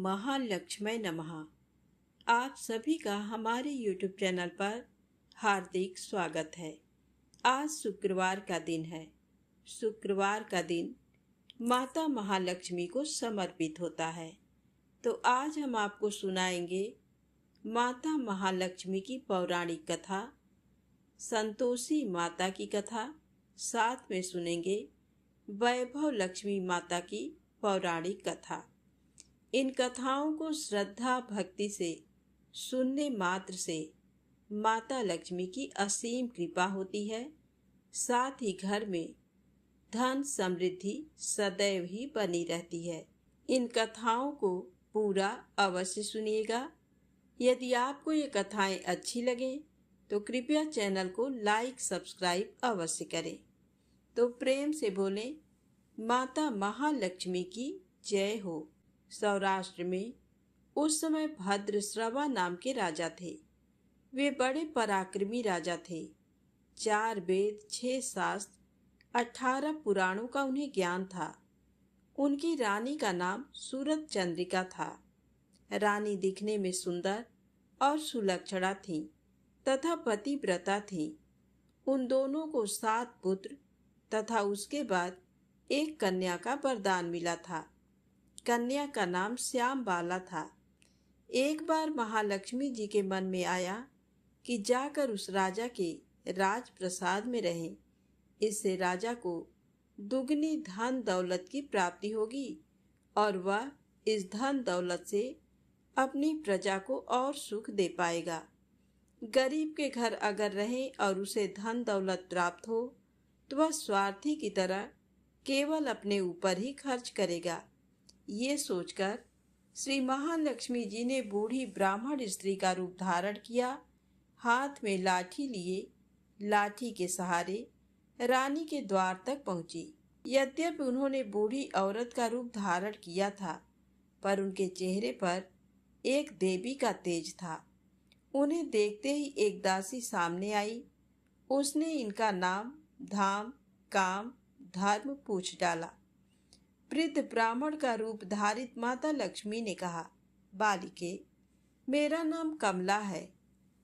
महालक्ष्मी नमः। आप सभी का हमारे YouTube चैनल पर हार्दिक स्वागत है। आज शुक्रवार का दिन है। शुक्रवार का दिन माता महालक्ष्मी को समर्पित होता है। तो आज हम आपको सुनाएंगे माता महालक्ष्मी की पौराणिक कथा, संतोषी माता की कथा, साथ में सुनेंगे वैभव लक्ष्मी माता की पौराणिक कथा। इन कथाओं को श्रद्धा भक्ति से सुनने मात्र से माता लक्ष्मी की असीम कृपा होती है। साथ ही घर में धन समृद्धि सदैव ही बनी रहती है। इन कथाओं को पूरा अवश्य सुनिएगा। यदि आपको ये कथाएं अच्छी लगें तो कृपया चैनल को लाइक सब्सक्राइब अवश्य करें। तो प्रेम से बोलें, माता महालक्ष्मी की जय हो। सौराष्ट्र में उस समय भद्रश्रवा नाम के राजा थे। वे बड़े पराक्रमी राजा थे। 4 वेद, 6 शास्त्र, 18 पुराणों का उन्हें ज्ञान था। उनकी रानी का नाम सूरत चंद्रिका था। रानी दिखने में सुंदर और सुलक्षणा थी तथा पतिव्रता थी। उन दोनों को 7 पुत्र तथा उसके बाद एक कन्या का वरदान मिला था। कन्या का नाम श्याम बाला था। एक बार महालक्ष्मी जी के मन में आया कि जाकर उस राजा के राजप्रसाद में रहें। इससे राजा को दुगनी धन दौलत की प्राप्ति होगी और वह इस धन दौलत से अपनी प्रजा को और सुख दे पाएगा। गरीब के घर अगर रहे और उसे धन दौलत प्राप्त हो तो वह स्वार्थी की तरह केवल अपने ऊपर ही खर्च करेगा। ये सोचकर श्री महालक्ष्मी जी ने बूढ़ी ब्राह्मण स्त्री का रूप धारण किया। हाथ में लाठी लिए लाठी के सहारे रानी के द्वार तक पहुंची। यद्यपि उन्होंने बूढ़ी औरत का रूप धारण किया था, पर उनके चेहरे पर एक देवी का तेज था। उन्हें देखते ही एक दासी सामने आई। उसने इनका नाम, धाम, काम, धर्म पूछ डाला। वृद्ध ब्राह्मण का रूप धारित माता लक्ष्मी ने कहा, बालिके, मेरा नाम कमला है।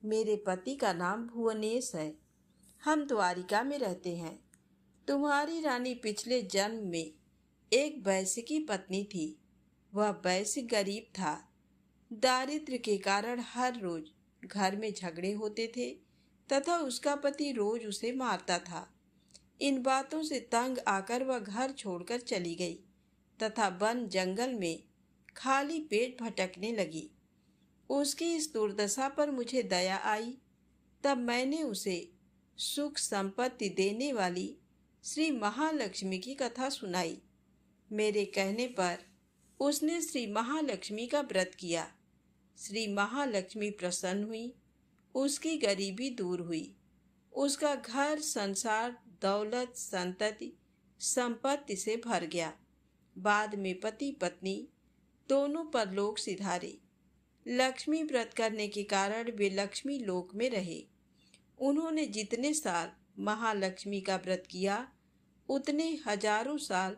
मेरे पति का नाम भुवनेश है। हम द्वारिका में रहते हैं। तुम्हारी रानी पिछले जन्म में एक वैश्य की पत्नी थी। वह वैश्य गरीब था। दारिद्र्य के कारण हर रोज घर में झगड़े होते थे तथा उसका पति रोज उसे मारता था। इन बातों से तंग आकर वह घर छोड़कर चली गई तथा वन जंगल में खाली पेट भटकने लगी। उसकी इस दुर्दशा पर मुझे दया आई। तब मैंने उसे सुख संपत्ति देने वाली श्री महालक्ष्मी की कथा सुनाई। मेरे कहने पर उसने श्री महालक्ष्मी का व्रत किया। श्री महालक्ष्मी प्रसन्न हुई। उसकी गरीबी दूर हुई। उसका घर संसार दौलत संतति संपत्ति से भर गया। बाद में पति पत्नी दोनों परलोक सिधारे। लक्ष्मी व्रत करने के कारण वे लक्ष्मी लोक में रहे। उन्होंने जितने साल महालक्ष्मी का व्रत किया उतने हजारों साल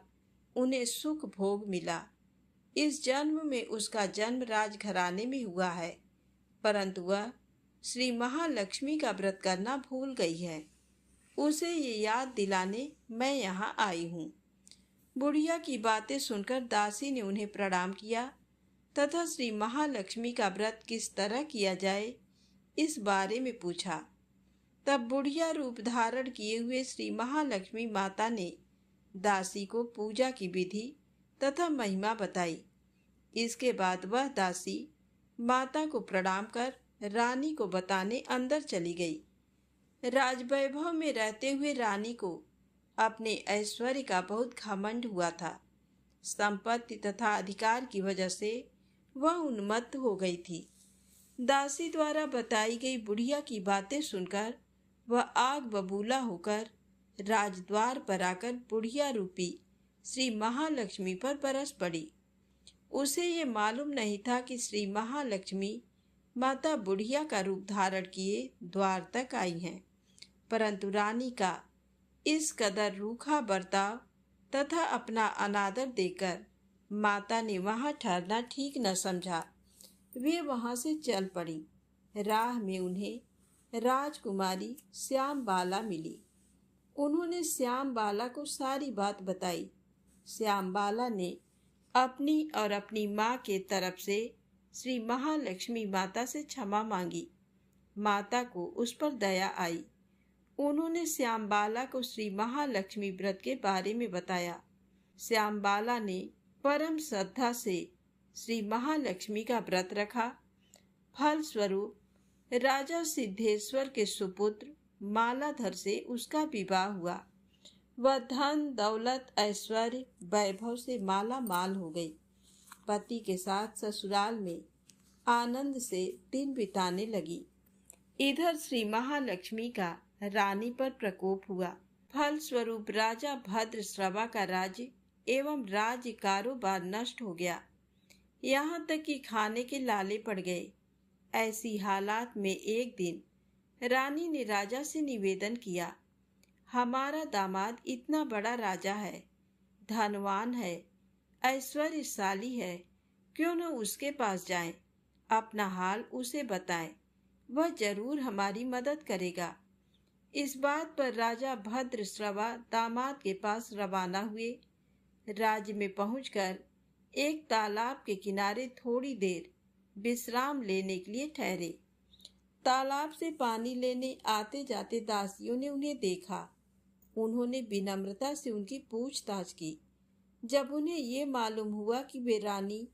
उन्हें सुख भोग मिला। इस जन्म में उसका जन्म राजघराने में हुआ है, परंतु वह श्री महालक्ष्मी का व्रत करना भूल गई है। उसे ये याद दिलाने मैं यहाँ आई हूँ। बुढ़िया की बातें सुनकर दासी ने उन्हें प्रणाम किया तथा श्री महालक्ष्मी का व्रत किस तरह किया जाए इस बारे में पूछा। तब बुढ़िया रूप धारण किए हुए श्री महालक्ष्मी माता ने दासी को पूजा की विधि तथा महिमा बताई। इसके बाद वह दासी माता को प्रणाम कर रानी को बताने अंदर चली गई। राजवैभव में रहते हुए रानी को अपने ऐश्वर्य का बहुत घमंड हुआ था। संपत्ति तथा अधिकार की वजह से वह उन्मत्त हो गई थी। दासी द्वारा बताई गई बुढ़िया की बातें सुनकर वह आग बबूला होकर राजद्वार पर आकर बुढ़िया रूपी श्री महालक्ष्मी पर बरस पड़ी। उसे ये मालूम नहीं था कि श्री महालक्ष्मी माता बुढ़िया का रूप धारण किए द्वार तक आई हैं, परंतु रानी का इस कदर रूखा बर्ताव तथा अपना अनादर देकर माता ने वहां ठहरना ठीक न समझा। वे वहां से चल पड़ी। राह में उन्हें राजकुमारी श्याम बाला मिली। उन्होंने श्याम बाला को सारी बात बताई। श्याम बाला ने अपनी और अपनी माँ के तरफ से श्री महालक्ष्मी माता से क्षमा मांगी। माता को उस पर दया आई। उन्होंने श्याम बाला को श्री महालक्ष्मी व्रत के बारे में बताया। श्याम बाला ने परम श्रद्धा से श्री महालक्ष्मी का व्रत रखा। फलस्वरूप राजा सिद्धेश्वर के सुपुत्र मालाधर से उसका विवाह हुआ। वह धन दौलत ऐश्वर्य वैभव से माला माल हो गई। पति के साथ ससुराल में आनंद से दिन बिताने लगी। इधर श्री महालक्ष्मी का रानी पर प्रकोप हुआ। फलस्वरूप राजा भद्रश्रवा का राज्य एवं राज्य कारोबार नष्ट हो गया। यहाँ तक कि खाने के लाले पड़ गए। ऐसी हालात में एक दिन रानी ने राजा से निवेदन किया, हमारा दामाद इतना बड़ा राजा है, धनवान है, ऐश्वर्यशाली है, क्यों न उसके पास जाएं, अपना हाल उसे बताएं, वह जरूर हमारी मदद करेगा। इस बात पर राजा भद्रश्रवा दामाद के पास रवाना हुए। राज्य में पहुंचकर एक तालाब के किनारे थोड़ी देर विश्राम लेने के लिए ठहरे। तालाब से पानी लेने आते जाते दासियों ने उन्हें देखा। उन्होंने विनम्रता से उनकी पूछताछ की। जब उन्हें ये मालूम हुआ कि वे रानी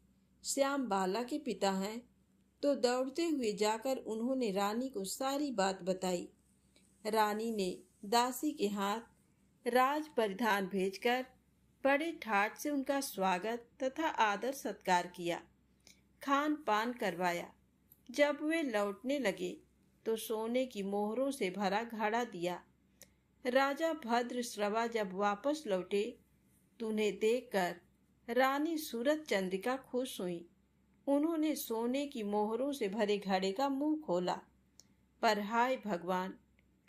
श्याम बाला के पिता हैं, तो दौड़ते हुए जाकर उन्होंने रानी को सारी बात बताई। रानी ने दासी के हाथ राज परिधान भेजकर बड़े ठाट से उनका स्वागत तथा आदर सत्कार किया, खान पान करवाया। जब वे लौटने लगे तो सोने की मोहरों से भरा घड़ा दिया। राजा भद्रश्रवा जब वापस लौटे तो उन्हें देखकर रानी सूरत चंद्रिका खुश हुई। उन्होंने सोने की मोहरों से भरे घड़े का मुंह खोला, पर हाय भगवान,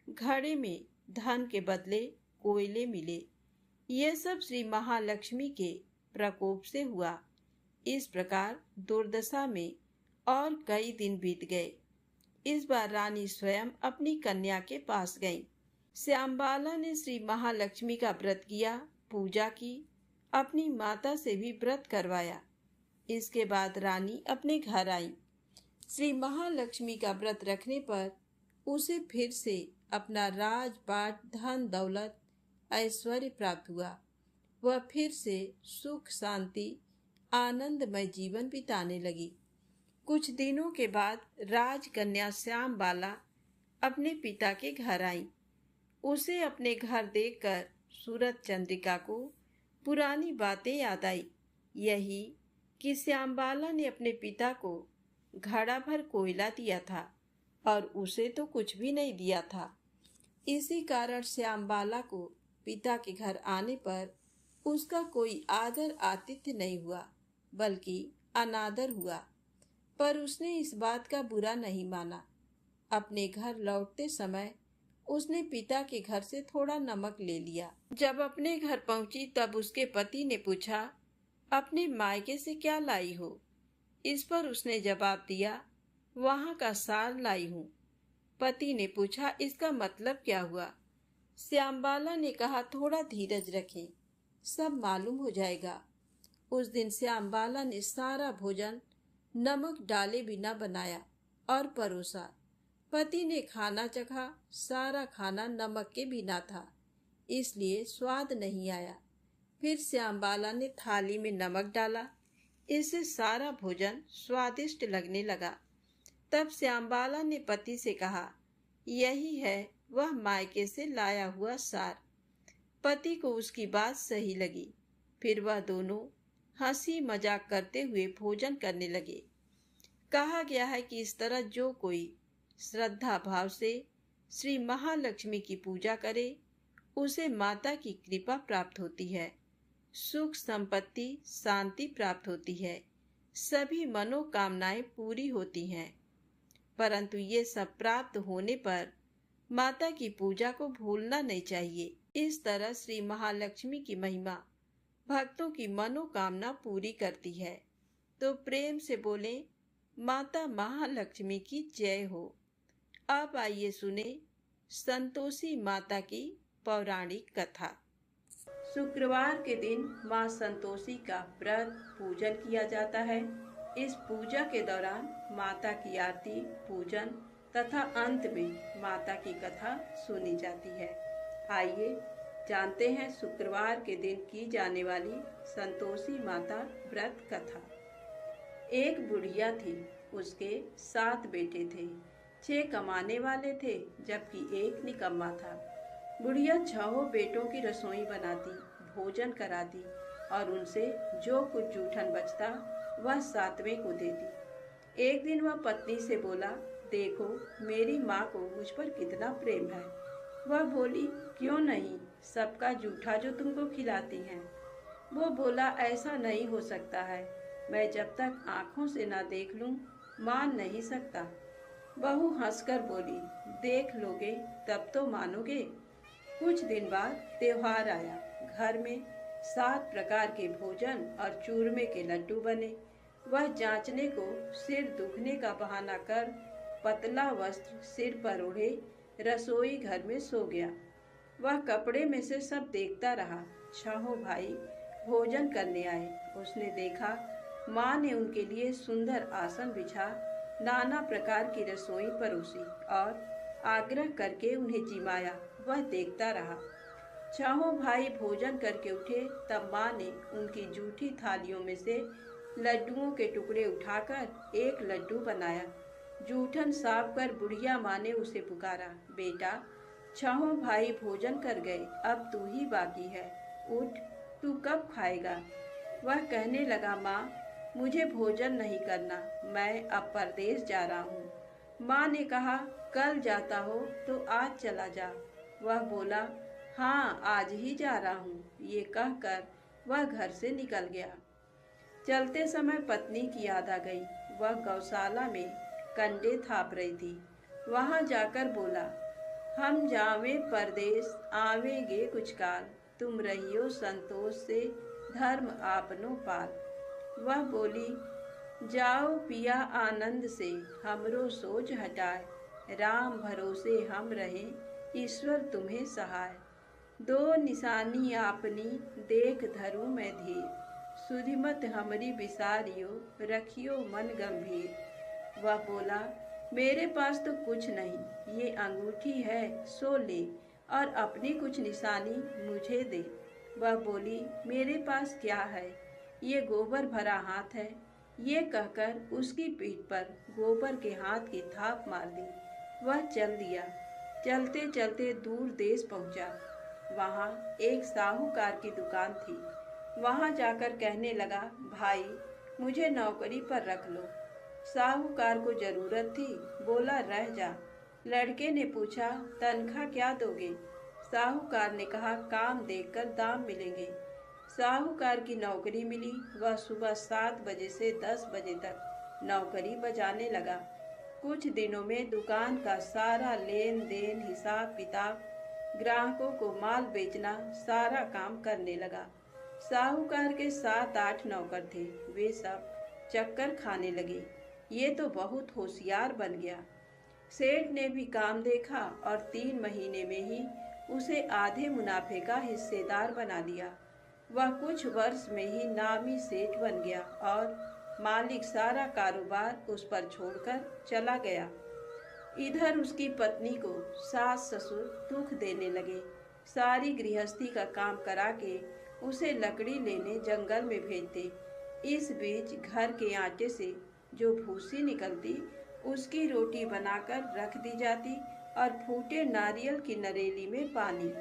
घड़े में धन के बदले कोयले मिले। ये सब श्री महालक्ष्मी के प्रकोप से हुआ। इस प्रकार दुर्दशा में और कई दिन बीत गए। इस बार रानी स्वयं अपनी कन्या के पास गई। श्यामबाला ने श्री महालक्ष्मी का व्रत किया, पूजा की, अपनी माता से भी व्रत करवाया। इसके बाद रानी अपने घर आई। श्री महालक्ष्मी का व्रत रखने पर उसे फिर से अपना राजपाट, धन दौलत, ऐश्वर्य प्राप्त हुआ। वह फिर से सुख शांति आनंदमय जीवन बिताने लगी। कुछ दिनों के बाद राजकन्या श्याम बाला अपने पिता के घर आई। उसे अपने घर देखकर सूरत चंद्रिका को पुरानी बातें याद आई। यही कि श्याम बाला ने अपने पिता को घड़ा भर कोयला दिया था और उसे तो कुछ भी नहीं दिया था। इसी कारण श्याम बाला को पिता के घर आने पर उसका कोई आदर आतिथ्य नहीं हुआ, बल्कि अनादर हुआ। पर उसने इस बात का बुरा नहीं माना। अपने घर लौटते समय उसने पिता के घर से थोड़ा नमक ले लिया। जब अपने घर पहुंची तब उसके पति ने पूछा, अपने मायके से क्या लाई हो? इस पर उसने जवाब दिया, वहां का सार लाई हूँ। पति ने पूछा, इसका मतलब क्या हुआ? श्यामबाला ने कहा, थोड़ा धीरज रखें, सब मालूम हो जाएगा। उस दिन श्यामबाला ने सारा भोजन नमक डाले बिना बनाया और परोसा। पति ने खाना चखा, सारा खाना नमक के बिना था, इसलिए स्वाद नहीं आया। फिर श्यामबाला ने थाली में नमक डाला, इससे सारा भोजन स्वादिष्ट लगने लगा। तब श्यामबाला ने पति से कहा, यही है वह मायके से लाया हुआ सार। पति को उसकी बात सही लगी। फिर वह दोनों हंसी मजाक करते हुए भोजन करने लगे। कहा गया है कि इस तरह जो कोई श्रद्धा भाव से श्री महालक्ष्मी की पूजा करे, उसे माता की कृपा प्राप्त होती है, सुख संपत्ति शांति प्राप्त होती है, सभी मनोकामनाएं पूरी होती हैं। परंतु ये सब प्राप्त होने पर माता की पूजा को भूलना नहीं चाहिए। इस तरह श्री महालक्ष्मी की महिमा भक्तों की मनोकामना पूरी करती है। तो प्रेम से बोले, माता महालक्ष्मी की जय हो। अब आइए सुने संतोषी माता की पौराणिक कथा। शुक्रवार के दिन माँ संतोषी का व्रत पूजन किया जाता है। इस पूजा के दौरान माता की आरती, पूजन तथा अंत में माता की कथा सुनी जाती है। आइए जानते हैं शुक्रवार के दिन की जाने वाली संतोषी माता व्रत कथा। एक बुढ़िया थी, उसके 7 बेटे थे। 6 कमाने वाले थे जबकि एक निकम्मा था। बुढ़िया 6 बेटों की रसोई बनाती, भोजन कराती और उनसे जो कुछ जूठन बचता वह 7वें को देती। एक दिन वह पत्नी से बोला, देखो मेरी माँ को मुझ पर कितना प्रेम है। वह बोली, क्यों नहीं, सबका जूठा जो तुमको खिलाती हैं। वो बोला, ऐसा नहीं हो सकता है, मैं जब तक आँखों से ना देख लूँ मान नहीं सकता। बहू हंसकर बोली, देख लोगे तब तो मानोगे। कुछ दिन बाद त्योहार आया। घर में 7 प्रकार के भोजन और चूरमे के लड्डू बने। वह जांचने को सिर दुखने का बहाना कर पतला वस्त्र सिर पर ओढ़े रसोई घर में सो गया। वह कपड़े में से सब देखता रहा। 6 भाई भोजन करने आए। उसने देखा माँ ने उनके लिए सुंदर आसन बिछा नाना प्रकार की रसोई परोसी और आग्रह करके उन्हें जिमाया। वह देखता रहा। 6 भाई भोजन करके उठे तब माँ ने उनकी जूठी थालियों में से लड्डुओं के टुकड़े उठाकर एक लड्डू बनाया। जूठन साफ कर बुढ़िया माँ ने उसे पुकारा, बेटा 6 भाई भोजन कर गए, अब तू ही बाकी है, उठ, तू कब खाएगा। वह कहने लगा, माँ मुझे भोजन नहीं करना, मैं अब परदेश जा रहा हूँ। माँ ने कहा, कल जाता हो तो आज चला जा। वह बोला, हाँ आज ही जा रहा हूँ। ये कहकर वह घर से निकल गया। चलते समय पत्नी की याद आ गई। वह गौशाला में कंडे थाप रही थी। वहां जाकर बोला, हम जावे परदेश आवेंगे कुछ काल, तुम रहियो संतोष से धर्म आपनो पाल। वह बोली, जाओ पिया आनंद से हमरो सोच हटाए, राम भरोसे हम रहें ईश्वर तुम्हें सहाय। 2 निशानी आपनी देख धरूं मैं धीर, सुधिमत हमरी विसारियो रखियो मन गंभीर। वह बोला, मेरे पास तो कुछ नहीं, ये अंगूठी है सो ले और अपनी कुछ निशानी मुझे दे। वह बोली, मेरे पास क्या है, ये गोबर भरा हाथ है। ये कहकर उसकी पीठ पर गोबर के हाथ की थाप मार दी। वह चल दिया। चलते चलते दूर देश पहुंचा। वहां एक साहूकार की दुकान थी। वहां जाकर कहने लगा, भाई मुझे नौकरी पर रख लो। साहूकार को जरूरत थी, बोला रह जा। लड़के ने पूछा, तनख्वाह क्या दोगे। साहूकार ने कहा, काम देखकर दाम मिलेंगे। साहूकार की नौकरी मिली। वह सुबह 7 बजे से 10 बजे तक नौकरी बजाने लगा। कुछ दिनों में दुकान का सारा लेन देन, हिसाब किताब, ग्राहकों को माल बेचना, सारा काम करने लगा। साहूकार के 7-8 नौकर थे। वे सब चक्कर खाने लगे। ये तो बहुत होशियार बन गया। सेठ ने भी काम देखा और 3 महीने में ही उसे आधे मुनाफे का हिस्सेदार बना दिया। वह कुछ वर्ष में ही नामी सेठ बन गया और मालिक सारा कारोबार उस पर छोड़कर चला गया। इधर उसकी पत्नी को सास ससुर दुख देने लगे। सारी गृहस्थी का काम करा के उसे लकड़ी लेने जंगल में भेजते। इस बीच घर के आटे से जो भूसी निकलती उसकी रोटी बनाकर रख दी जाती और फूटे नारियल की नरेली में पानी।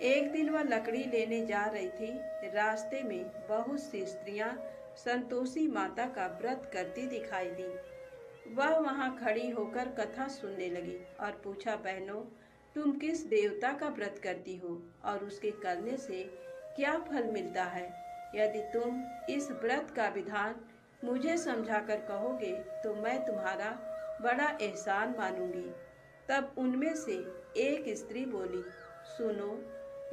एक दिन वह लकड़ी लेने जा रही थी। रास्ते में बहुत सी स्त्रियां संतोषी माता का व्रत करती दिखाई दी। वह वहां खड़ी होकर कथा सुनने लगी और पूछा, बहनों तुम किस देवता का व्रत करती हो और उसके करने से क्या फल मिलता है। यदि तुम इस व्रत का विधान मुझे समझाकर कहोगे तो मैं तुम्हारा बड़ा एहसान मानूंगी। तब उनमें से एक स्त्री बोली, सुनो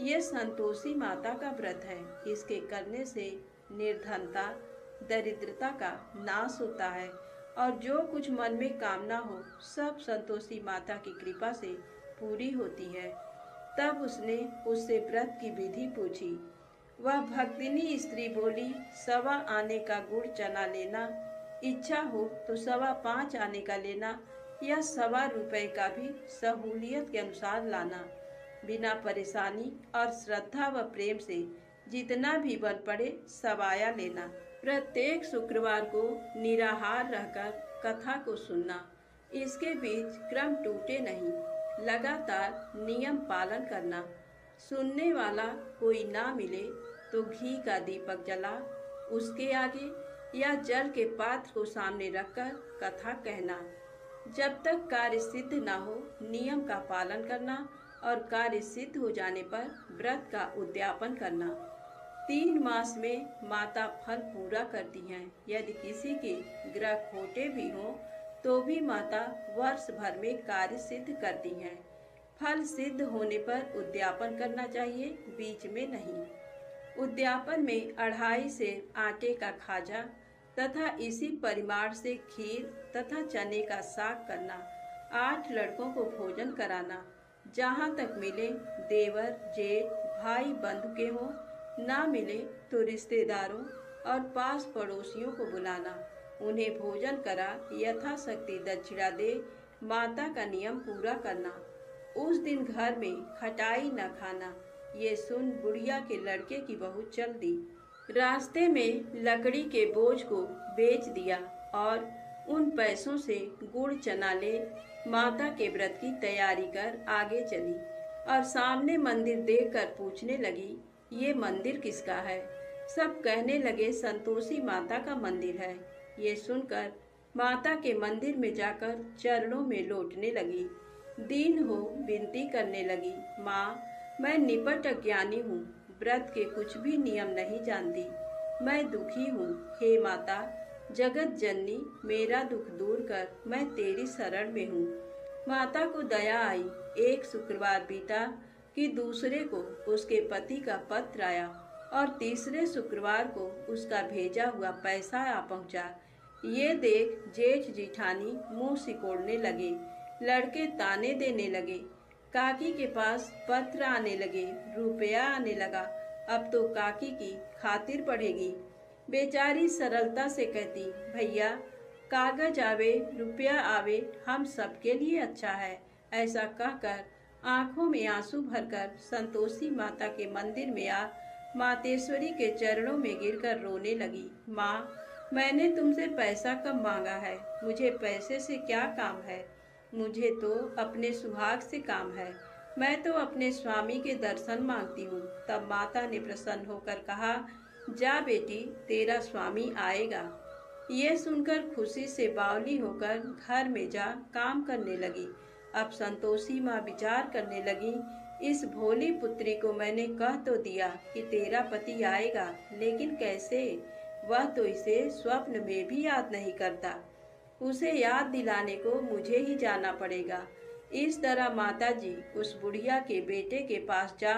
ये संतोषी माता का व्रत है। इसके करने से निर्धनता, दरिद्रता का नाश होता है और जो कुछ मन में कामना हो सब संतोषी माता की कृपा से पूरी होती है। तब उसने उससे व्रत की विधि पूछी। वह भक्तिनी स्त्री बोली, 1.25 आने का गुड़ चना लेना, इच्छा हो तो 5.25 आने का लेना या 1.25 रुपए का भी सहूलियत के अनुसार लाना। बिना परेशानी और श्रद्धा व प्रेम से जितना भी बन पड़े सवाया लेना। प्रत्येक शुक्रवार को निराहार रहकर कथा को सुनना। इसके बीच क्रम टूटे नहीं, लगातार नियम पालन करना। सुनने वाला कोई ना मिले तो घी का दीपक जला उसके आगे या जल के पात्र को सामने रखकर कथा कहना। जब तक कार्य सिद्ध ना हो नियम का पालन करना और कार्य सिद्ध हो जाने पर व्रत का उद्यापन करना। 3 मास में माता फल पूरा करती हैं। यदि किसी के ग्रह खोटे भी हों तो भी माता वर्ष भर में कार्य सिद्ध करती हैं। फल सिद्ध होने पर उद्यापन करना चाहिए, बीच में नहीं। उद्यापन में 2.5 सेर आटे का खाजा तथा इसी परिमाण से खीर तथा चने का साग करना। 8 लड़कों को भोजन कराना। जहाँ तक मिले देवर, जेठ, भाई बंधु के हों, ना मिले तो रिश्तेदारों और पास पड़ोसियों को बुलाना। उन्हें भोजन करा यथाशक्ति दक्षिणा दे माता का नियम पूरा करना। उस दिन घर में खटाई न खाना। ये सुन बुढ़िया के लड़के की बहू चल दी। रास्ते में लकड़ी के बोझ को बेच दिया और उन पैसों से गुड़ चना ले माता के व्रत की तैयारी कर आगे चली और सामने मंदिर देखकर पूछने लगी, ये मंदिर किसका है? सब कहने लगे संतोषी माता का मंदिर है। ये सुनकर माता के मंदिर में जाकर चरणों में लौटने लगी। दीन हो विनती करने लगी, माँ मैं निपट अज्ञानी हूँ, व्रत के कुछ भी नियम नहीं जानती, मैं दुखी हूँ। हे माता जगत जननी मेरा दुख दूर कर, मैं तेरी शरण में हूँ। माता को दया आई। एक शुक्रवार बीता कि दूसरे को उसके पति का पत्र आया और तीसरे शुक्रवार को उसका भेजा हुआ पैसा आ पहुँचा। ये देख जेठ जिठानी मुंह सिकोड़ने लगे, लड़के ताने देने लगे, काकी के पास पत्र आने लगे, रुपया आने लगा। अब तो काकी की खातिर पड़ेगी। बेचारी सरलता से कहती, भैया कागज आवे रुपया आवे हम सबके लिए अच्छा है। ऐसा कहकर आंखों में आंसू भरकर संतोषी माता के मंदिर में आ मातेश्वरी के चरणों में गिरकर रोने लगी। माँ मैंने तुमसे पैसा कब मांगा है? मुझे पैसे से क्या काम है? मुझे तो अपने सुहाग से काम है। मैं तो अपने स्वामी के दर्शन मांगती हूँ। तब माता ने प्रसन्न होकर कहा, जा बेटी तेरा स्वामी आएगा। ये सुनकर खुशी से बावली होकर घर में जा काम करने लगी। अब संतोषी माँ विचार करने लगी, इस भोली पुत्री को मैंने कह तो दिया कि तेरा पति आएगा, लेकिन कैसे? वह तो इसे स्वप्न में भी याद नहीं करता। उसे याद दिलाने को मुझे ही जाना पड़ेगा। इस तरह माताजी उस बुढ़िया के बेटे के पास जा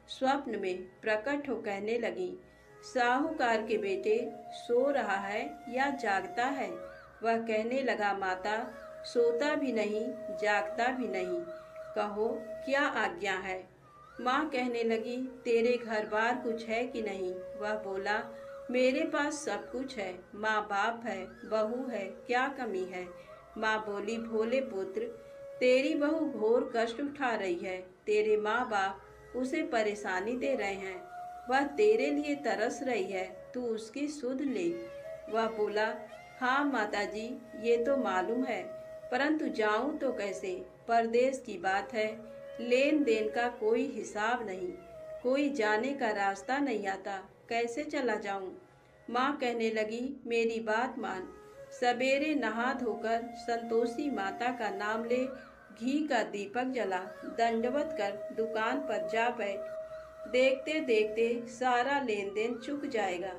स्वप्न में प्रकट हो कहने लगी, साहूकार के बेटे सो रहा है या जागता है? वह कहने लगा, माता सोता भी नहीं जागता भी नहीं, कहो क्या आज्ञा है? माँ कहने लगी, तेरे घर बार कुछ है कि नहीं? वह बोला, मेरे पास सब कुछ है, माँ बाप है, बहू है, क्या कमी है? माँ बोली, भोले पुत्र तेरी बहू घोर कष्ट उठा रही है, तेरे माँ बाप उसे परेशानी दे रहे हैं, वह तेरे लिए तरस रही है, तू उसकी सुध ले। वह बोला, हाँ माताजी ये तो मालूम है, परंतु जाऊं तो कैसे? परदेश की बात है, लेन देन का कोई हिसाब नहीं, कोई जाने का रास्ता नहीं आता, कैसे चला जाऊं? माँ कहने लगी, मेरी बात मान, सवेरे नहा धोकर संतोषी माता का नाम ले, घी का दीपक जला, दंडवत कर दुकान पर जा बैठ। देखते देखते सारा लेन देन चुक जाएगा,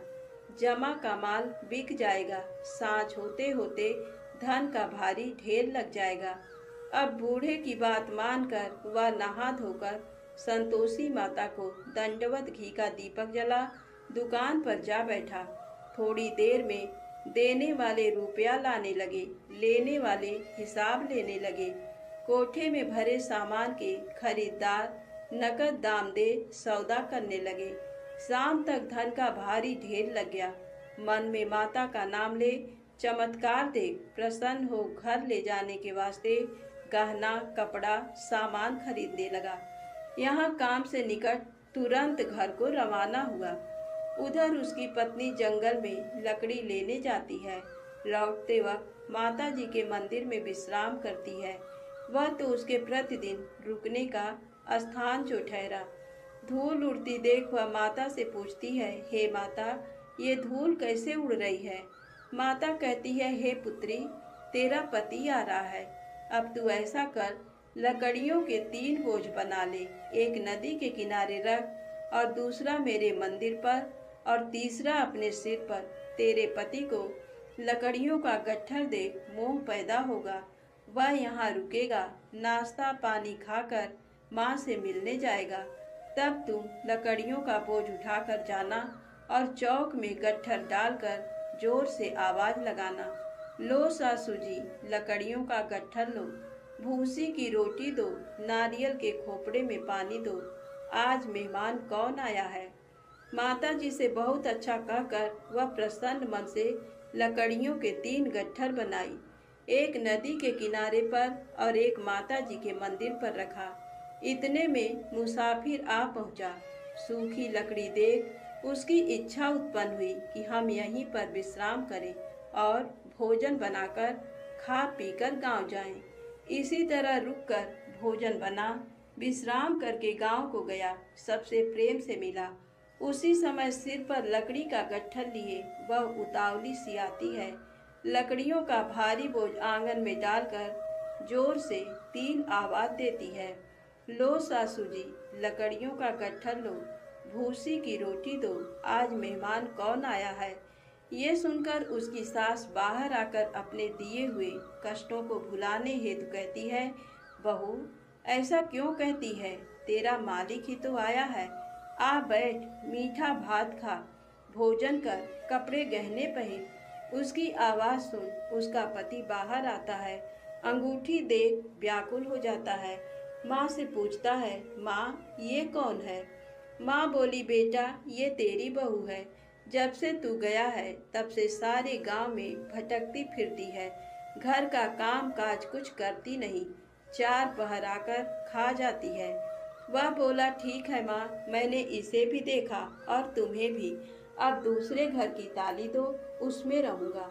जमा का माल बिक जाएगा, सांझ होते होते धन का भारी ढेर लग जाएगा। अब बूढ़े की बात मानकर वह नहा धोकर संतोषी माता को दंडवत घी का दीपक जला दुकान पर जा बैठा। थोड़ी देर में देने वाले रुपया लाने लगे, लेने वाले हिसाब लेने लगे। कोठे में भरे सामान के खरीदार नकद दाम दे सौदा करने लगे। शाम तक धन का भारी ढेर लग गया। मन में माता का नाम ले चमत्कार देख प्रसन्न हो घर ले जाने के वास्ते गहना कपड़ा सामान खरीदने लगा। यहाँ काम से निकट तुरंत घर को रवाना हुआ। उधर उसकी पत्नी जंगल में लकड़ी लेने जाती है। लौटते वक्त माता जी के मंदिर में विश्राम करती है। वह तो उसके प्रतिदिन रुकने का स्थान जो ठहरा। धूल उड़ती देख वह माता से पूछती है, हे माता, ये धूल कैसे उड़ रही है? माता कहती है, हे पुत्री, तेरा पति आ रहा है। अब तू ऐसा कर, लकड़ियों के 3 बोझ बना ले। एक नदी के किनारे रख और दूसरा मेरे मंदिर पर और तीसरा अपने सिर पर। तेरे पति को लकड़ियों का गट्ठर देख मोह पैदा होगा। वह यहाँ रुकेगा, नाश्ता पानी खाकर माँ से मिलने जाएगा। तब तुम लकड़ियों का बोझ उठाकर जाना और चौक में गट्ठर डालकर जोर से आवाज लगाना, लो सासू जी, लकड़ियों का गट्ठर लो, भूसी की रोटी दो, नारियल के खोपड़े में पानी दो, आज मेहमान कौन आया है। माता जी से बहुत अच्छा कहकर वह प्रसन्न मन से लकड़ियों के 3 गट्ठर बनाई। एक नदी के किनारे पर और एक माता जी के मंदिर पर रखा। इतने में मुसाफिर आ पहुंचा। सूखी लकड़ी देख उसकी इच्छा उत्पन्न हुई कि हम यहीं पर विश्राम करें और भोजन बनाकर खा पीकर गांव जाएं। इसी तरह रुककर भोजन बना, विश्राम करके गांव को गया, सबसे प्रेम से मिला। उसी समय सिर पर लकड़ी का गट्ठर लिए वह उतावली सी आती है। लकड़ियों का भारी बोझ आंगन में डालकर जोर से 3 आवाज देती है, लो सासू जी, लकड़ियों का गट्ठर लो, भूसी की रोटी दो, आज मेहमान कौन आया है। ये सुनकर उसकी सास बाहर आकर अपने दिए हुए कष्टों को भुलाने हेतु कहती है, बहू ऐसा क्यों कहती है, तेरा मालिक ही तो आया है। आ बैठ, मीठा भात खा, भोजन कर, कपड़े गहने पहन। उसकी आवाज़ सुन उसका पति बाहर आता है। अंगूठी देख व्याकुल हो जाता है। माँ से पूछता है, माँ ये कौन है। माँ बोली, बेटा ये तेरी बहू है। जब से तू गया है तब से सारे गांव में भटकती फिरती है, घर का काम काज कुछ करती नहीं, 4 पहर आकर खा जाती है। वह बोला, ठीक है माँ, मैंने इसे भी देखा और तुम्हें भी। अब दूसरे घर की ताली दो, उसमें रहूँगा।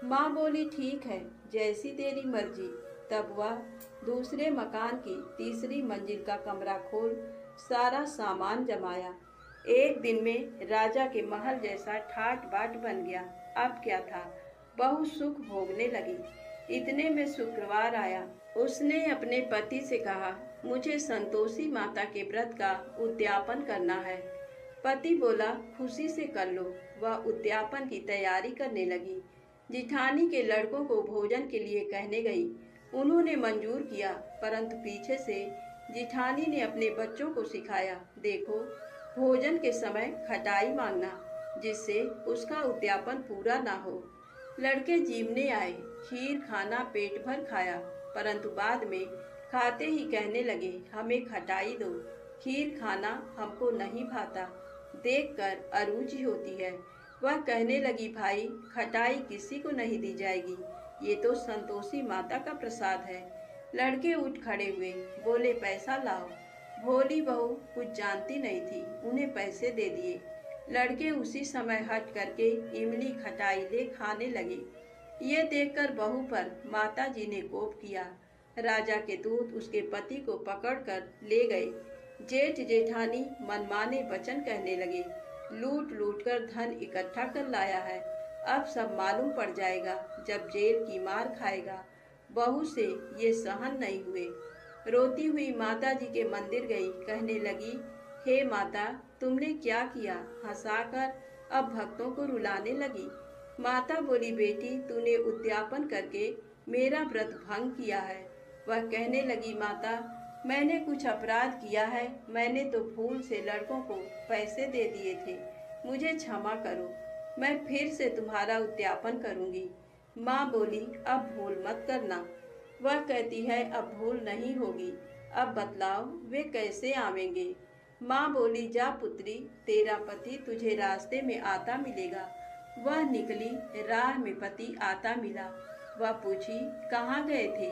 माँ बोली, ठीक है, जैसी तेरी मर्जी। तब वह दूसरे मकान की तीसरी मंजिल का कमरा खोल सारा सामान जमाया। एक दिन में राजा के महल जैसा ठाट बाट बन गया। अब क्या था, बहुत सुख भोगने लगी। इतने में शुक्रवार आया। उसने अपने पति से कहा, मुझे संतोषी माता के व्रत का उद्यापन करना है। पति बोला, खुशी से कर लो। वह उद्यापन की तैयारी करने लगी। जिठानी के लड़कों को भोजन के लिए कहने गई। उन्होंने मंजूर किया, परंतु पीछे से जिठानी ने अपने बच्चों को सिखाया, देखो भोजन के समय खटाई मांगना, जिससे उसका उद्यापन पूरा ना हो। लड़के जीवने आए, खीर खाना पेट भर खाया, परंतु बाद में खाते ही कहने लगे, हमें खटाई दो, खीर खाना हमको नहीं भाता, देखकर अरुचि होती है। वह कहने लगी, भाई खटाई किसी को नहीं दी जाएगी, ये तो संतोषी माता का प्रसाद है। लड़के उठ खड़े हुए, बोले, पैसा लाओ। भोली बहू कुछ जानती नहीं थी, उन्हें पैसे दे दिए। लड़के उसी समय हट करके इमली खटाई ले खाने लगे। ये देखकर बहू पर माता जी ने कोप किया। राजा के दूत उसके पति को पकड़कर ले गए। जेठ जेठानी मनमाने वचन कहने लगे, लूट लूट कर धन इकट्ठा कर लाया है, अब सब मालूम पड़ जाएगा जब जेल की मार खाएगा। बहू से ये सहन नहीं हुए। रोती हुई माता जी के मंदिर गई, कहने लगी, हे माता, तुमने क्या किया, हंसाकर अब भक्तों को रुलाने लगी। माता बोली, बेटी तूने उद्यापन करके मेरा व्रत भंग किया है। वह कहने लगी, माता मैंने कुछ अपराध किया है। मैंने तो भूल से लड़कों को पैसे दे दिए थे। मुझे क्षमा करो। मैं फिर से तुम्हारा उद्यापन करूंगी। माँ बोली, अब भूल मत करना। वह कहती है, अब भूल नहीं होगी। अब बतलाओ वे कैसे आवेंगे। माँ बोली, जा पुत्री, तेरा पति तुझे रास्ते में आता मिलेगा। वह निकली, राह में पति आता मिला। वह पूछी, कहाँ गए थे।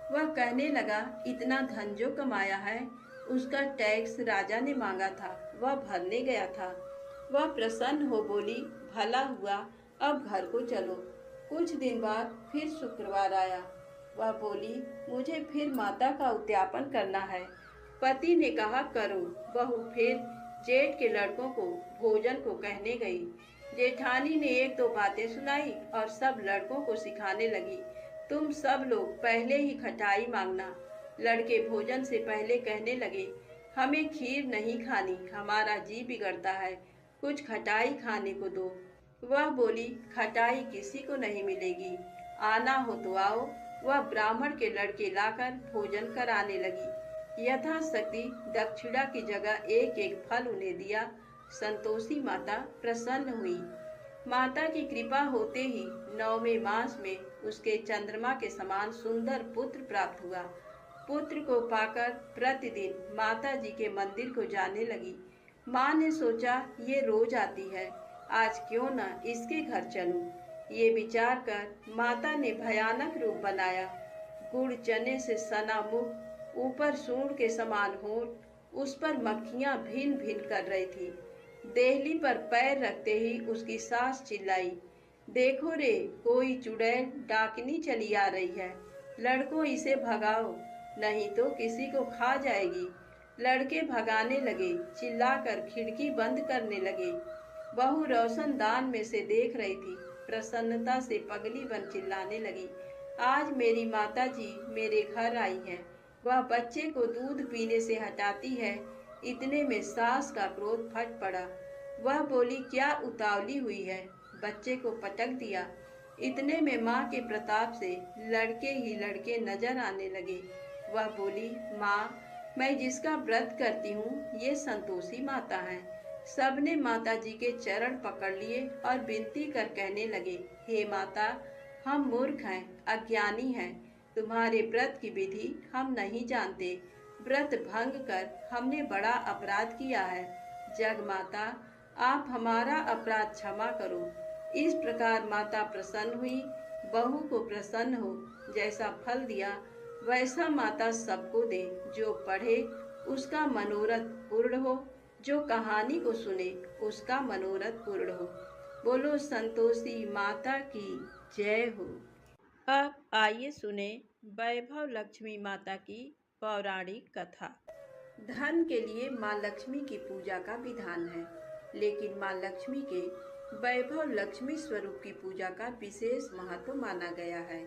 वह कहने लगा, इतना धन जो कमाया है उसका टैक्स राजा ने मांगा था, वह भरने गया था। वह प्रसन्न हो बोली, भला हुआ, अब घर को चलो। कुछ दिन बाद फिर शुक्रवार आया। वह बोली, मुझे फिर माता का उद्यापन करना है। पति ने कहा, करो। बहू फिर जेठ के लड़कों को भोजन को कहने गई। जेठानी ने एक दो बातें सुनाई और सब लड़कों को सिखाने लगी, तुम सब लोग पहले ही खटाई मांगना। लड़के भोजन से पहले कहने लगे, हमें खीर नहीं खानी, हमारा जी बिगड़ता है, कुछ खटाई खाने को दो। वह बोली, खटाई किसी को नहीं मिलेगी, आना हो तो आओ। वह ब्राह्मण के लड़के लाकर भोजन कराने लगी। यथाशक्ति दक्षिणा की जगह एक एक फल उन्हें दिया। संतोषी माता प्रसन्न हुई। माता की कृपा होते ही 9वें मास में उसके चंद्रमा के समान सुंदर पुत्र प्राप्त हुआ। पुत्र को पाकर प्रतिदिन माता जी के मंदिर को जाने लगी। माँ ने सोचा, ये रोज आती है, आज क्यों न इसके घर चलूं। ये विचार कर माता ने भयानक रूप बनाया। गुड़ चने से सना मुख, ऊपर सूंड के समान होंठ, उस पर मक्खियां भिन भिन कर रही थी। देहली पर पैर रखते ही उसकी सास चिल्लाई, देखो रे, कोई चुड़ैल डाकनी चली आ रही है, लड़कों इसे भगाओ, नहीं तो किसी को खा जाएगी। लड़के भगाने लगे, चिल्लाकर खिड़की बंद करने लगे। बहू रोशनदान में से देख रही थी, प्रसन्नता से पगली बन चिल्लाने लगी, आज मेरी माता जी मेरे घर आई है। वह बच्चे को दूध पीने से हटाती है। इतने में सास का क्रोध फट पड़ा। वह बोली, क्या उतावली हुई है। बच्चे को पटक दिया। इतने में माँ के प्रताप से लड़के ही लड़के नजर आने लगे। वह बोली, माँ, मैं जिसका व्रत करती हूँ ये संतोषी माता है। सबने माता जी के चरण पकड़ लिए और विनती कर कहने लगे, हे माता, हम मूर्ख हैं, अज्ञानी हैं, तुम्हारे व्रत की विधि हम नहीं जानते। व्रत भंग कर हमने बड़ा अपराध किया है। जग माता, आप हमारा अपराध क्षमा करो। इस प्रकार माता प्रसन्न हुई। बहू को प्रसन्न हो, जैसा फल दिया वैसा माता सबको दे। जो पढ़े उसका मनोरथ पूर्ण हो, जो कहानी को सुने उसका मनोरथ पूर्ण हो। बोलो संतोषी माता की जय हो। अब आइए सुने वैभव लक्ष्मी माता की पौराणिक कथा। धन के लिए माँ लक्ष्मी की पूजा का विधान है, लेकिन माँ लक्ष्मी के वैभव लक्ष्मी स्वरूप की पूजा का विशेष महत्व माना गया है।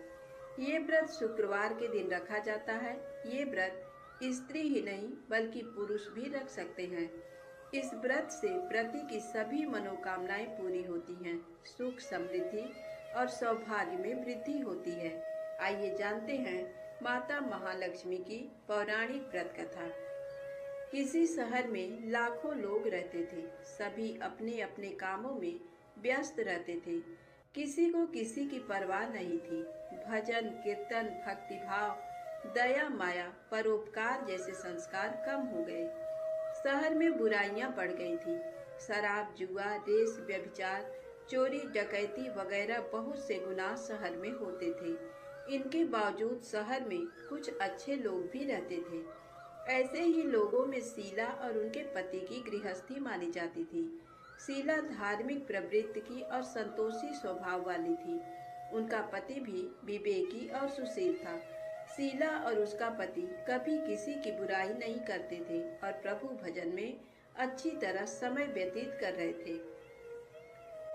ये व्रत शुक्रवार के दिन रखा जाता है। ये व्रत स्त्री ही नहीं बल्कि पुरुष भी रख सकते हैं। इस व्रत से प्रति की सभी मनोकामनाएं पूरी होती हैं, सुख समृद्धि और सौभाग्य में वृद्धि होती है। आइए जानते हैं माता महालक्ष्मी की पौराणिक व्रत कथा। किसी शहर में लाखों लोग रहते थे। सभी अपने अपने कामों में व्यस्त रहते थे। किसी को किसी की परवाह नहीं थी। भजन कीर्तन, भक्तिभाव, दया माया, परोपकार जैसे संस्कार कम हो गए। शहर में बुराइयां बढ़ गई थी। शराब, जुआ, रेस, व्यभिचार, चोरी, डकैती वगैरह बहुत से गुनाह शहर में होते थे। इनके बावजूद शहर में कुछ अच्छे लोग भी रहते थे। ऐसे ही लोगों में शीला और उनके पति की गृहस्थी मानी जाती थी। शीला धार्मिक प्रवृत्ति की और संतोषी स्वभाव वाली थी। उनका पति भी विवेकी और सुशील था। शीला और उसका पति कभी किसी की बुराई नहीं करते थे और प्रभु भजन में अच्छी तरह समय व्यतीत कर रहे थे।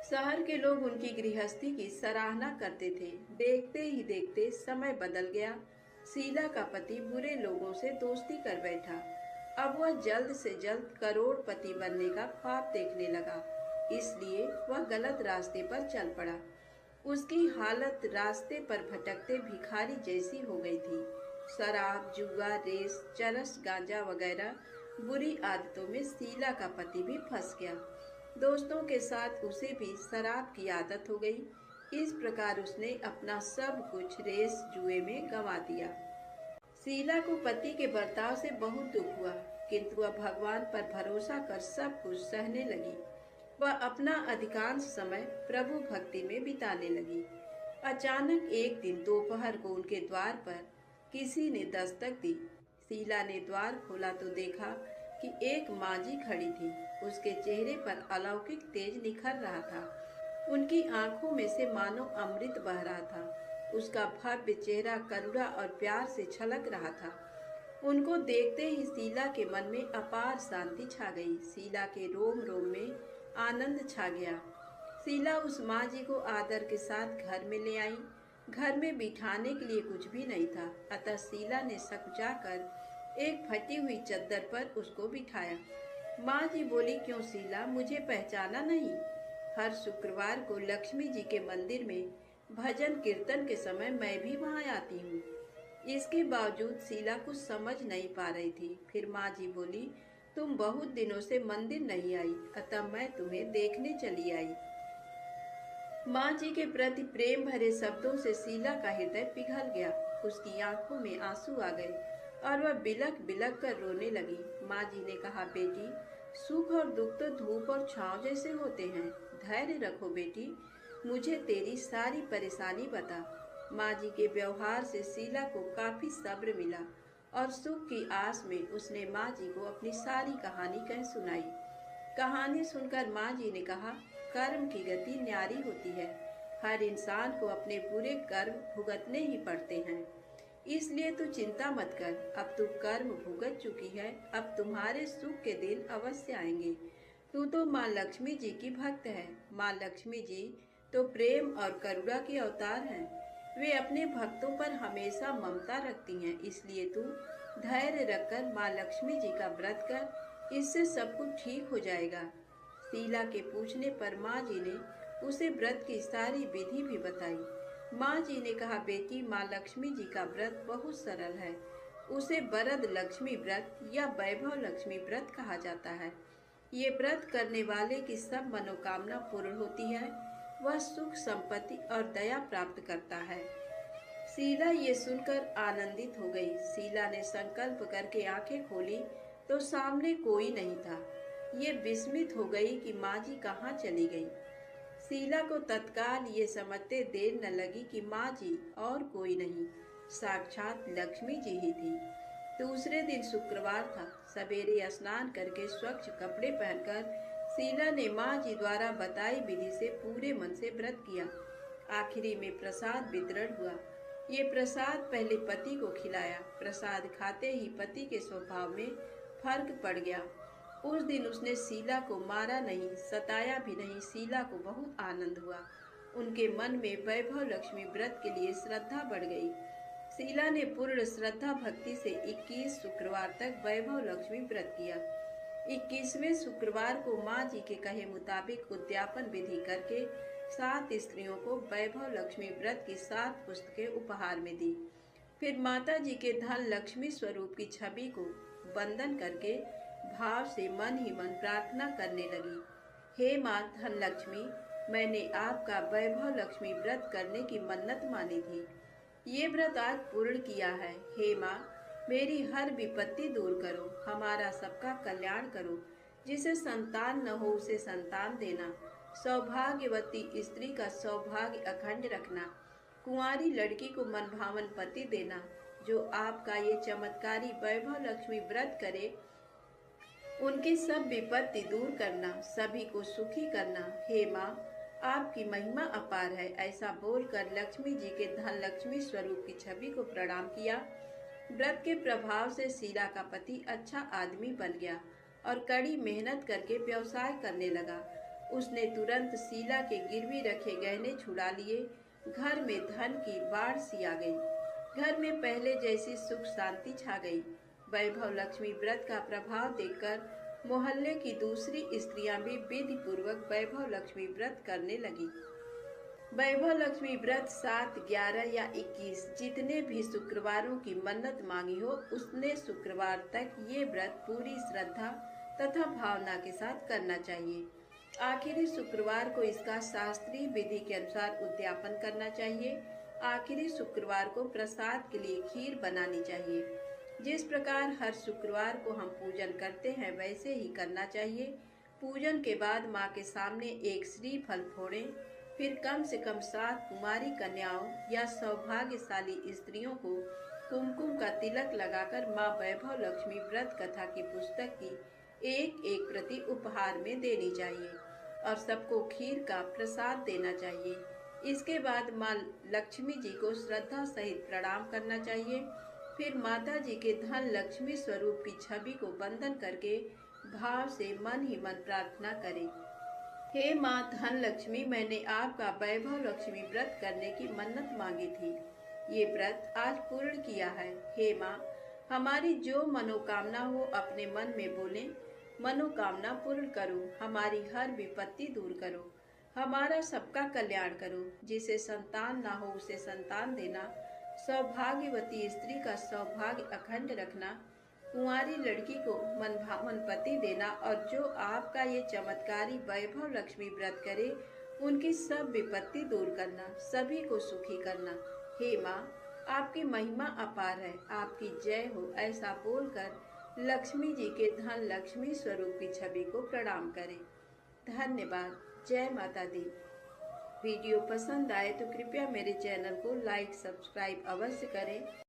शहर के लोग उनकी गृहस्थी की सराहना करते थे। देखते ही देखते समय बदल गया। शीला का पति बुरे लोगों से दोस्ती कर बैठा। अब वह जल्द से जल्द करोड़पति बनने का ख्वाब देखने लगा, इसलिए वह गलत रास्ते पर चल पड़ा। उसकी हालत रास्ते पर भटकते भिखारी जैसी हो गई थी। शराब, जुआ, रेस, चरस, गांजा वगैरह बुरी आदतों में शीला का पति भी फंस गया। दोस्तों के साथ उसे भी शराब की आदत हो गई। इस प्रकार उसने अपना सब कुछ रेस जुए में गंवा दिया। शीला को पति के बर्ताव से बहुत दुख हुआ, किंतु वह भगवान पर भरोसा कर सब कुछ सहने लगी। वह अपना अधिकांश समय प्रभु भक्ति में बिताने लगी। अचानक एक दिन दोपहर को उनके द्वार पर किसी ने दस्तक दी। शीला ने द्वार खोला तो देखा कि एक मांझी खड़ी थी। उसके चेहरे पर अलौकिक तेज निखर रहा था। उनकी आंखों में से मानो अमृत बह रहा था। उसका भव्य चेहरा करुणा और प्यार से छलक रहा था। उनको देखते ही शीला के मन में अपार शांति छा गई। शीला के रोम रोम में आनंद छा गया। शीला उस माँ जी को आदर के साथ घर में ले आई। घर में बिठाने के लिए कुछ भी नहीं था, अतः शीला ने सकुचाकर एक फटी हुई चद्दर पर उसको बिठाया। माँ जी बोली, क्यों शीला, मुझे पहचाना नहीं? हर शुक्रवार को लक्ष्मी जी के मंदिर में भजन कीर्तन के समय मैं भी वहाँ आती हूँ। इसके बावजूद शीला कुछ समझ नहीं पा रही थी। फिर माँ जी बोली, तुम बहुत दिनों से मंदिर नहीं आई, अतः मैं तुम्हें देखने चली आई। माँ जी के प्रति प्रेम भरे शब्दों से शीला का हृदय पिघल गया। उसकी आंखों में आंसू आ गए और वह बिलख बिलख कर रोने लगी। माँ जी ने कहा, बेटी, सुख और दुख तो धूप और छांव जैसे होते हैं। धैर्य रखो बेटी, मुझे तेरी सारी परेशानी बता। माँ जी के व्यवहार से शीला को काफी सब्र मिला और सुख की आस में उसने माँ जी को अपनी सारी कहानी कह सुनाई। कहानी सुनकर माँ जी ने कहा, कर्म की गति न्यारी होती है। हर इंसान को अपने बुरे कर्म भुगतने ही पड़ते हैं, इसलिए तू चिंता मत कर। अब तू कर्म भुगत चुकी है, अब तुम्हारे सुख के दिन अवश्य आएंगे। तू तो माँ लक्ष्मी जी की भक्त है। माँ लक्ष्मी जी तो प्रेम और करुणा के अवतार हैं। वे अपने भक्तों पर हमेशा ममता रखती हैं, इसलिए तू धैर्य रखकर माँ लक्ष्मी जी का व्रत कर, इससे सब कुछ ठीक हो जाएगा। शीला के पूछने पर माँ जी ने उसे व्रत की सारी विधि भी बताई। माँ जी ने कहा, बेटी, माँ लक्ष्मी जी का व्रत बहुत सरल है। उसे वरद लक्ष्मी व्रत या वैभव लक्ष्मी व्रत कहा जाता है। ये व्रत करने वाले की सब मनोकामना पूर्ण होती है। वह सुख, संपत्ति और दया प्राप्त करता है। शीला ये सुनकर आनंदित हो गई। शीला ने संकल्प करके आंखें खोली तो सामने कोई नहीं था। ये विस्मित हो गई कि माँ जी कहाँ चली गई। शीला को तत्काल ये समझते देर न लगी कि माँ जी और कोई नहीं, साक्षात लक्ष्मी जी ही थी। दूसरे दिन शुक्रवार था। सवेरे स्नान करके स्वच्छ कपड़े पहनकर शीला ने माँ जी द्वारा बताई विधि से पूरे मन से व्रत किया। आखिरी में प्रसाद वितरण हुआ। ये प्रसाद पहले पति को खिलाया। प्रसाद खाते ही पति के स्वभाव में फर्क पड़ गया। उस दिन उसने शीला को मारा नहीं, सताया भी नहीं। शीला को बहुत आनंद हुआ। उनके मन में वैभव लक्ष्मी व्रत के लिए श्रद्धा बढ़ गई। शीला ने पूर्ण श्रद्धा भक्ति से 21 शुक्रवार तक वैभव लक्ष्मी व्रत किया। 21वें शुक्रवार को माँ जी के कहे मुताबिक उद्यापन विधि करके 7 स्त्रियों को वैभव लक्ष्मी व्रत की 7 पुस्तकें उपहार में दी। फिर माता जी के धन लक्ष्मी स्वरूप की छवि को वंदन करके भाव से मन ही मन प्रार्थना करने लगी। हे माँ धन लक्ष्मी, मैंने आपका वैभव लक्ष्मी व्रत करने की मन्नत मानी थी। ये व्रत आज पूर्ण किया है। हे माँ, मेरी हर विपत्ति दूर करो, हमारा सबका कल्याण करो। जिसे संतान न हो उसे संतान देना, सौभाग्यवती स्त्री का सौभाग्य अखंड रखना, कुंवारी लड़की को मनभावन पति देना। जो आपका ये चमत्कारी वैभव लक्ष्मी व्रत करे उनकी सब विपत्ति दूर करना, सभी को सुखी करना। हे माँ, आपकी महिमा अपार है। ऐसा बोलकर लक्ष्मी जी के धन लक्ष्मी स्वरूप की छवि को प्रणाम किया। व्रत के प्रभाव से शीला का पति अच्छा आदमी बन गया और कड़ी मेहनत करके व्यवसाय करने लगा। उसने तुरंत शीला के गिरवी रखे गहने छुड़ा लिए। घर में धन की बाढ़ सी आ गई। घर में पहले जैसी सुख शांति छा गई। वैभव लक्ष्मी व्रत का प्रभाव देखकर मोहल्ले की दूसरी स्त्रियां भी विधि पूर्वक वैभव लक्ष्मी व्रत करने लगी। वैभव लक्ष्मी व्रत 7, 11 या 21 जितने भी शुक्रवारों की मन्नत मांगी हो उसने शुक्रवार तक ये व्रत पूरी श्रद्धा तथा भावना के साथ करना चाहिए। आखिरी शुक्रवार को इसका शास्त्रीय विधि के अनुसार उद्यापन करना चाहिए। आखिरी शुक्रवार को प्रसाद के लिए खीर बनानी चाहिए। जिस प्रकार हर शुक्रवार को हम पूजन करते हैं वैसे ही करना चाहिए। पूजन के बाद माँ के सामने एक श्रीफल फोड़ें, फिर कम से कम 7 कुमारी कन्याओं या सौभाग्यशाली स्त्रियों को कुमकुम का तिलक लगाकर माँ वैभव लक्ष्मी व्रत कथा की पुस्तक की एक एक प्रति उपहार में देनी चाहिए और सबको खीर का प्रसाद देना चाहिए। इसके बाद माँ लक्ष्मी जी को श्रद्धा सहित प्रणाम करना चाहिए। फिर माता जी के धन लक्ष्मी स्वरूप की छवि को वंदन करके भाव से मन ही मन प्रार्थना करें। हे माँ धन लक्ष्मी, मैंने आपका वैभव लक्ष्मी व्रत करने की मन्नत मांगी थी। ये व्रत आज पूर्ण किया है। हे माँ, हमारी जो मनोकामना हो अपने मन में बोलें। मनोकामना पूर्ण करो, हमारी हर विपत्ति दूर करो, हमारा सबका कल्याण करो। जिसे संतान ना हो उसे संतान देना, सौभाग्यवती स्त्री का सौभाग्य अखंड रखना, कुंवारी लड़की को मनभावन पति देना और जो आपका ये चमत्कारी वैभव लक्ष्मी व्रत करे उनकी सब विपत्ति दूर करना, सभी को सुखी करना। हे माँ, आपकी महिमा अपार है, आपकी जय हो। ऐसा बोलकर लक्ष्मी जी के धन लक्ष्मी स्वरूप की छवि को प्रणाम करें। धन्यवाद। जय माता दी। वीडियो पसंद आए तो कृपया मेरे चैनल को लाइक सब्सक्राइब अवश्य करें।